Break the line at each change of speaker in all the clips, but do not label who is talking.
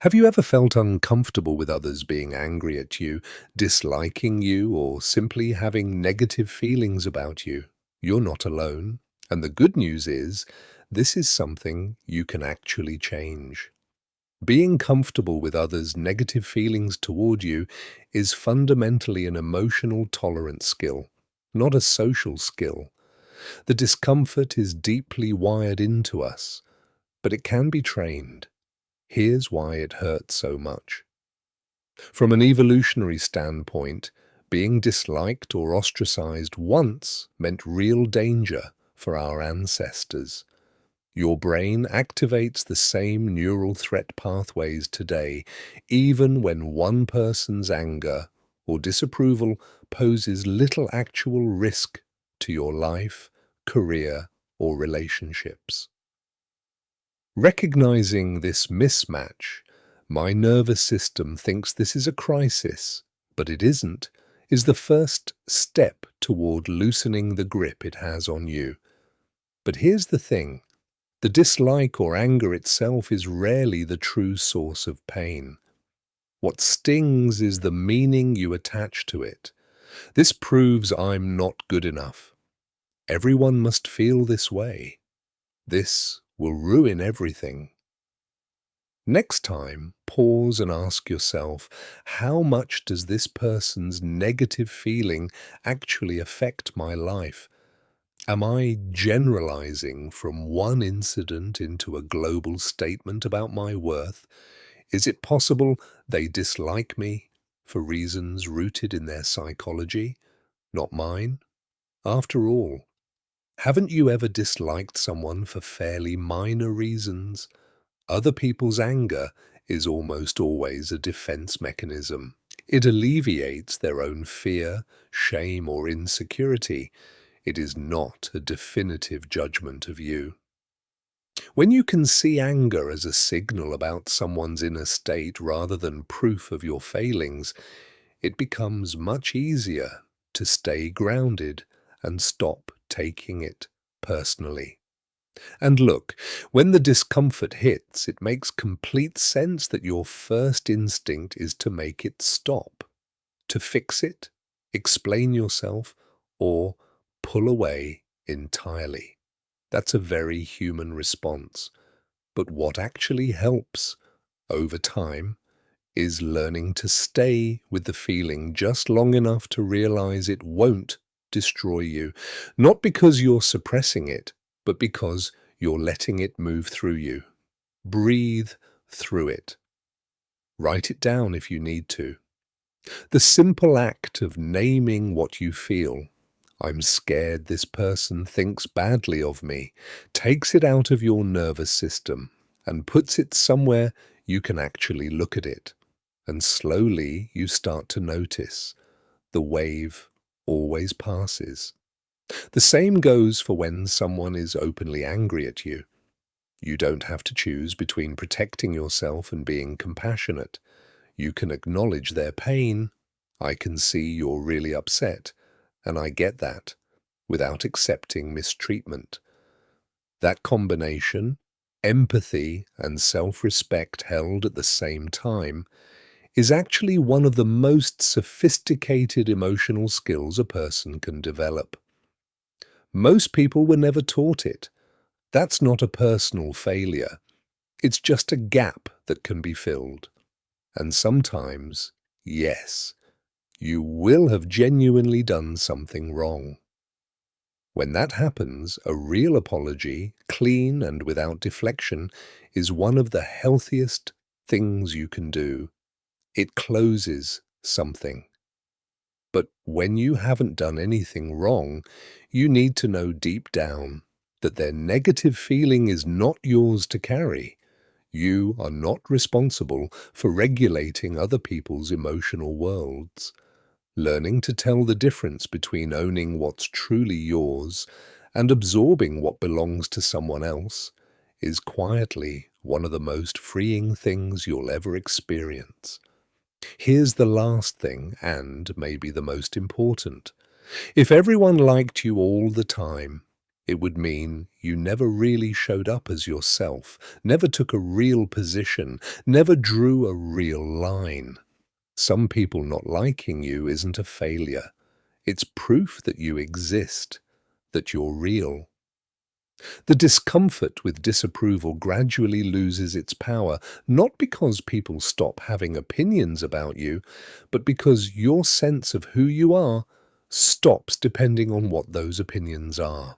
Have you ever felt uncomfortable with others being angry at you, disliking you, or simply having negative feelings about you? You're not alone. And the good news is, this is something you can actually change. Being comfortable with others' negative feelings toward you is fundamentally an emotional tolerance skill, not a social skill. The discomfort is deeply wired into us, but it can be trained. Here's why it hurts so much. From an evolutionary standpoint, being disliked or ostracized once meant real danger for our ancestors. Your brain activates the same neural threat pathways today, even when one person's anger or disapproval poses little actual risk to your life, career, or relationships. Recognizing this mismatch, my nervous system thinks this is a crisis, but it isn't, is the first step toward loosening the grip it has on you. But here's the thing. The dislike or anger itself is rarely the true source of pain. What stings is the meaning you attach to it. This proves I'm not good enough. Everyone must feel this way. This will ruin everything. Next time, pause and ask yourself, how much does this person's negative feeling actually affect my life? Am I generalizing from one incident into a global statement about my worth? Is it possible they dislike me for reasons rooted in their psychology, not mine? After all, haven't you ever disliked someone for fairly minor reasons? Other people's anger is almost always a defense mechanism. It alleviates their own fear, shame, or insecurity. It is not a definitive judgment of you. When you can see anger as a signal about someone's inner state rather than proof of your failings, it becomes much easier to stay grounded and stop taking it personally. And look, when the discomfort hits, it makes complete sense that your first instinct is to make it stop, to fix it, explain yourself, or pull away entirely. That's a very human response. But what actually helps over time is learning to stay with the feeling just long enough to realize it won't destroy you. Not because you're suppressing it, but because you're letting it move through you. Breathe through it. Write it down if you need to. The simple act of naming what you feel, I'm scared this person thinks badly of me, takes it out of your nervous system and puts it somewhere you can actually look at it. And slowly you start to notice the wave always passes. The same goes for when someone is openly angry at you. You don't have to choose between protecting yourself and being compassionate. You can acknowledge their pain. I can see you're really upset, and I get that, without accepting mistreatment. That combination, empathy and self-respect held at the same time, is actually one of the most sophisticated emotional skills a person can develop. Most people were never taught it. That's not a personal failure. It's just a gap that can be filled. And sometimes, yes, you will have genuinely done something wrong. When that happens, a real apology, clean and without deflection, is one of the healthiest things you can do. It closes something. But when you haven't done anything wrong, you need to know deep down that their negative feeling is not yours to carry. You are not responsible for regulating other people's emotional worlds. Learning to tell the difference between owning what's truly yours and absorbing what belongs to someone else is quietly one of the most freeing things you'll ever experience. Here's the last thing, and maybe the most important. If everyone liked you all the time, It would mean you never really showed up as yourself, never took a real position, never drew a real line. Some people not liking you isn't a failure. It's proof that you exist, that you're real. The discomfort with disapproval gradually loses its power, not because people stop having opinions about you, but because your sense of who you are stops depending on what those opinions are.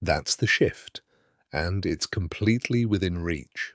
That's the shift, and it's completely within reach.